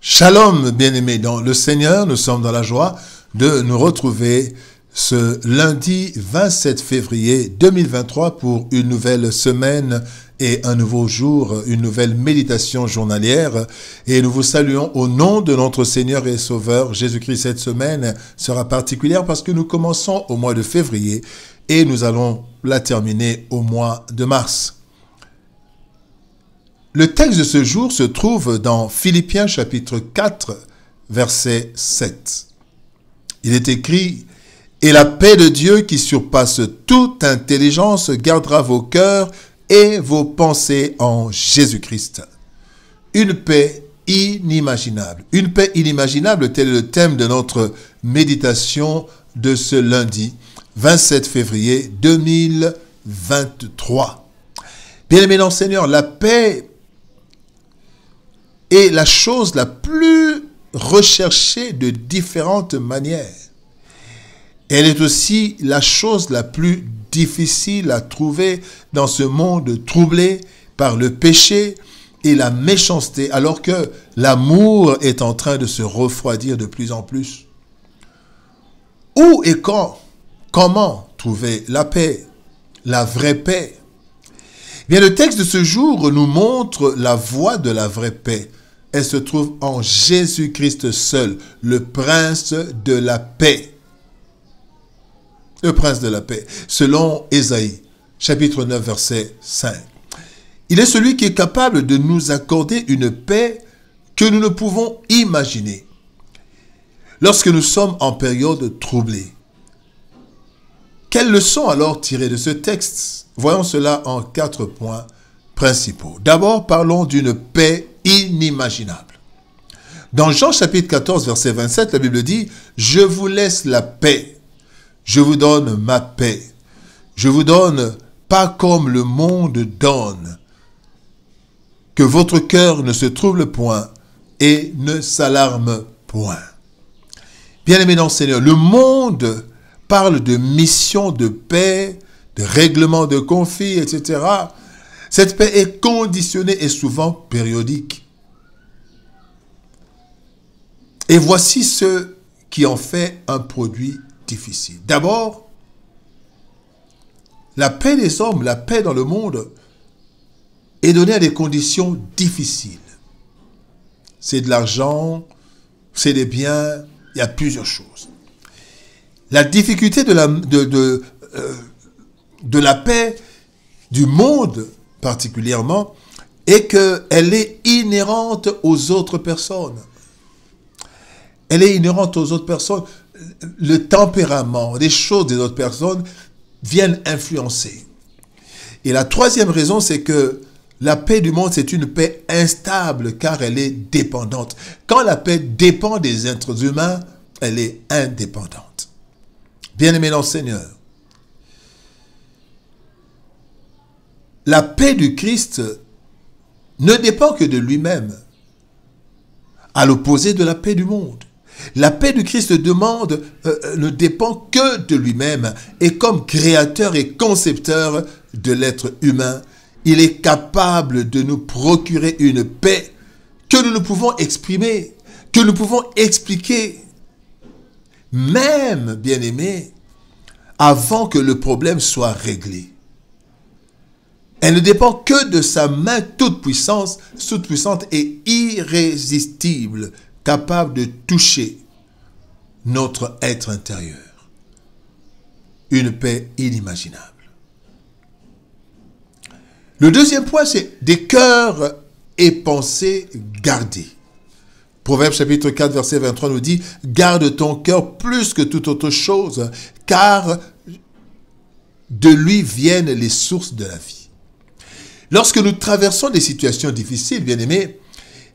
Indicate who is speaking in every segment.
Speaker 1: Shalom, bien-aimés dans le Seigneur, nous sommes dans la joie de nous retrouver ce lundi 27 février 2023 pour une nouvelle semaine et un nouveau jour, une nouvelle méditation journalière. Et nous vous saluons au nom de notre Seigneur et Sauveur Jésus-Christ. Cette semaine sera particulière parce que nous commençons au mois de février et nous allons la terminer au mois de mars. Le texte de ce jour se trouve dans Philippiens chapitre 4, verset 7. Il est écrit « Et la paix de Dieu qui surpasse toute intelligence gardera vos cœurs et vos pensées en Jésus-Christ. » Une paix inimaginable. Une paix inimaginable, tel est le thème de notre méditation de ce lundi 27 février 2023. Bien-aimés dans le Seigneur, la paix est la chose la plus recherchée de différentes manières. Elle est aussi la chose la plus difficile à trouver dans ce monde troublé par le péché et la méchanceté, alors que l'amour est en train de se refroidir de plus en plus. Où et quand, comment trouver la paix, la vraie paix? Bien, le texte de ce jour nous montre la voie de la vraie paix. Elle se trouve en Jésus-Christ seul, le prince de la paix. Le prince de la paix, selon Ésaïe, chapitre 9, verset 5. Il est celui qui est capable de nous accorder une paix que nous ne pouvons imaginer lorsque nous sommes en période troublée. Quelles leçons alors tirer de ce texte? Voyons cela en 4 points principaux. D'abord, parlons d'une paix inimaginable. Dans Jean chapitre 14, verset 27, la Bible dit « Je vous laisse la paix, je vous donne ma paix. Je vous donne pas comme le monde donne. Que votre cœur ne se trouble point et ne s'alarme point. » Bien-aimés dans le Seigneur, le monde parle de mission de paix, de règlement de conflits, etc. Cette paix est conditionnée et souvent périodique. Et voici ce qui en fait un produit difficile. D'abord, la paix des hommes, la paix dans le monde est donnée à des conditions difficiles. C'est de l'argent, c'est des biens, il y a plusieurs choses. La difficulté de la paix du monde particulièrement est qu'elle est inhérente aux autres personnes. Elle est inhérente aux autres personnes. Le tempérament, les choses des autres personnes viennent influencer. Et la troisième raison, c'est que la paix du monde, c'est une paix instable car elle est dépendante. Quand la paix dépend des êtres humains, elle est indépendante. Bien-aimés dans le Seigneur, la paix du Christ ne dépend que de lui-même, à l'opposé de la paix du monde. La paix du Christ ne dépend que de lui-même. Et comme créateur et concepteur de l'être humain, il est capable de nous procurer une paix que nous ne pouvons exprimer, que nous pouvons expliquer. Même, bien-aimés, avant que le problème soit réglé. Elle ne dépend que de sa main toute puissante et irrésistible, capable de toucher notre être intérieur. Une paix inimaginable. Le deuxième point, c'est des cœurs et pensées gardés. Proverbe chapitre 4, verset 23 nous dit « Garde ton cœur plus que toute autre chose, car de lui viennent les sources de la vie. » Lorsque nous traversons des situations difficiles, bien-aimés,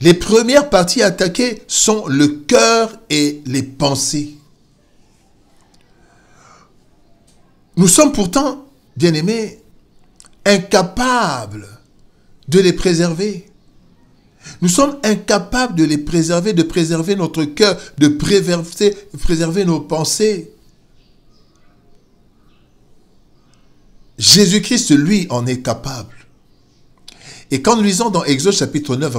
Speaker 1: les premières parties attaquées sont le cœur et les pensées. Nous sommes pourtant, bien-aimés, incapables de les préserver. Nous sommes incapables de les préserver, de préserver notre cœur, de préserver nos pensées. Jésus-Christ, lui, en est capable. Et quand nous lisons dans Exode chapitre 9,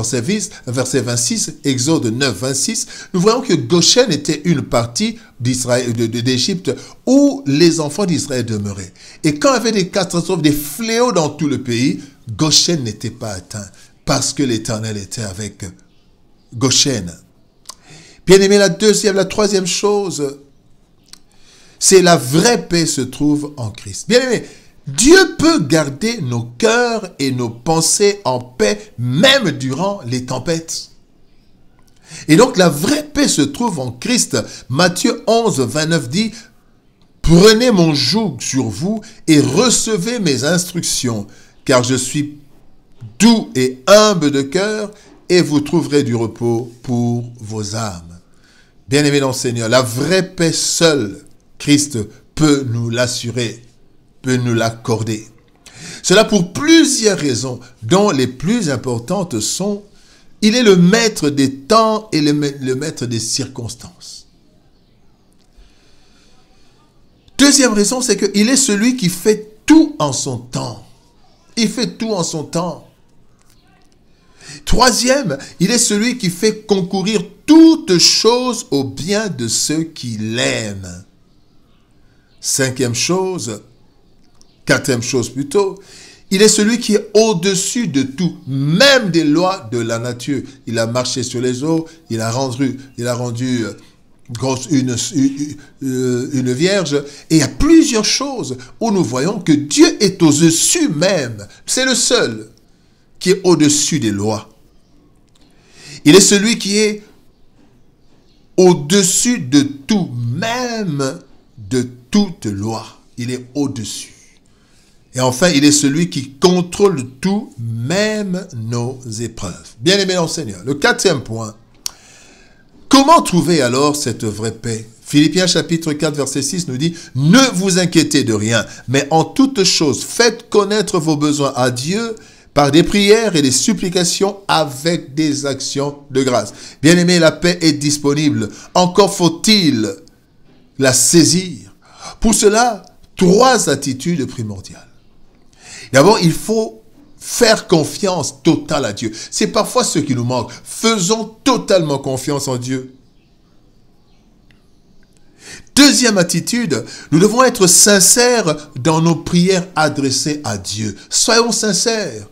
Speaker 1: verset 26, Exode 9, 26, nous voyons que Goshen était une partie d'Égypte où les enfants d'Israël demeuraient. Et quand il y avait des catastrophes, des fléaux dans tout le pays, Goshen n'était pas atteint parce que l'Éternel était avec Goshen. Bien aimé, la troisième chose, c'est la vraie paix se trouve en Christ. Bien aimé, Dieu peut garder nos cœurs et nos pensées en paix même durant les tempêtes. Et donc la vraie paix se trouve en Christ. Matthieu 11, 29 dit « Prenez mon joug sur vous et recevez mes instructions, car je suis doux et humble de cœur et vous trouverez du repos pour vos âmes. » Bien-aimés dans le Seigneur, la vraie paix seule, Christ peut nous l'assurer, peut nous l'accorder. Cela pour plusieurs raisons, dont les plus importantes sont: il est le maître des temps et le maître des circonstances. Deuxième raison, c'est qu'il est celui qui fait tout en son temps. Il fait tout en son temps. Troisième, il est celui qui fait concourir toutes choses au bien de ceux qui l'aiment. Quatrième chose plutôt, il est celui qui est au-dessus de tout, même des lois de la nature. Il a marché sur les eaux, il a rendu une vierge. Et il y a plusieurs choses où nous voyons que Dieu est au-dessus même. C'est le seul qui est au-dessus des lois. Il est celui qui est au-dessus de tout, même de toute loi. Il est au-dessus. Et enfin, il est celui qui contrôle tout, même nos épreuves. Bien-aimés dans le Seigneur. Le quatrième point. Comment trouver alors cette vraie paix? Philippiens chapitre 4, verset 6 nous dit « Ne vous inquiétez de rien, mais en toutes choses, faites connaître vos besoins à Dieu par des prières et des supplications avec des actions de grâce. » Bien-aimés, la paix est disponible. Encore faut-il la saisir. Pour cela, 3 attitudes primordiales. D'abord, il faut faire confiance totale à Dieu. C'est parfois ce qui nous manque. Faisons totalement confiance en Dieu. Deuxième attitude, nous devons être sincères dans nos prières adressées à Dieu. Soyons sincères.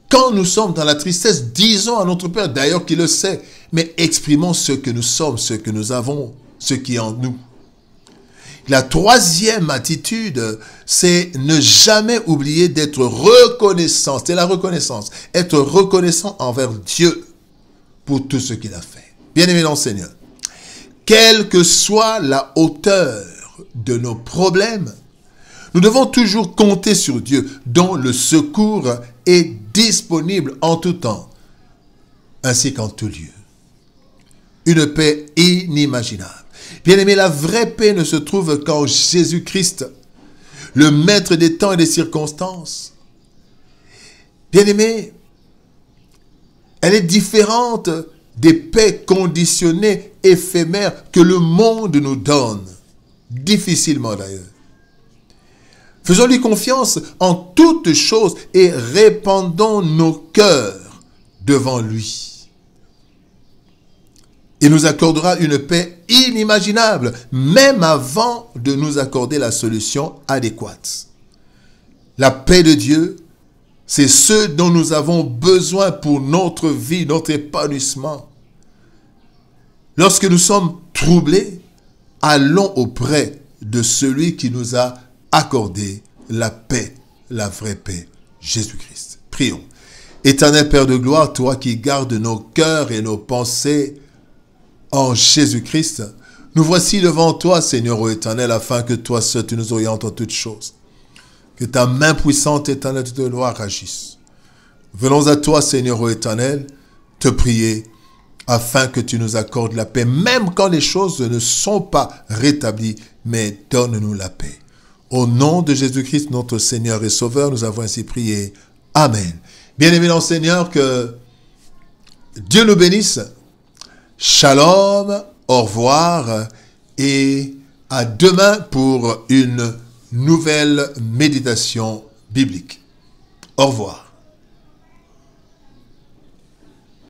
Speaker 1: Quand nous sommes dans la tristesse, disons à notre Père, d'ailleurs qu'il le sait, mais exprimons ce que nous sommes, ce que nous avons, ce qui est en nous. La troisième attitude, c'est ne jamais oublier d'être reconnaissant. C'est la reconnaissance. Être reconnaissant envers Dieu pour tout ce qu'il a fait. Bien-aimés dans le Seigneur, quelle que soit la hauteur de nos problèmes, nous devons toujours compter sur Dieu, dont le secours est disponible en tout temps, ainsi qu'en tout lieu. Une paix inimaginable. Bien-aimé, la vraie paix ne se trouve qu'en Jésus-Christ, le maître des temps et des circonstances. Bien-aimé, elle est différente des paix conditionnées, éphémères que le monde nous donne. Difficilement d'ailleurs. Faisons-lui confiance en toutes choses et répandons nos cœurs devant lui. Il nous accordera une paix inimaginable, même avant de nous accorder la solution adéquate. La paix de Dieu, c'est ce dont nous avons besoin pour notre vie, notre épanouissement. Lorsque nous sommes troublés, allons auprès de celui qui nous a accordé la paix, la vraie paix, Jésus-Christ. Prions. Éternel Père de gloire, toi qui gardes nos cœurs et nos pensées en Jésus-Christ, nous voici devant toi, Seigneur ô éternel, afin que toi seul tu nous orientes en toutes choses. Que ta main puissante, éternelle de gloire agisse. Venons à toi, Seigneur ô éternel, te prier, afin que tu nous accordes la paix, même quand les choses ne sont pas rétablies, mais donne-nous la paix. Au nom de Jésus-Christ, notre Seigneur et Sauveur, nous avons ainsi prié. Amen. Bien-aimés dans le Seigneur, que Dieu nous bénisse. Shalom, au revoir et à demain pour une nouvelle méditation biblique. Au revoir.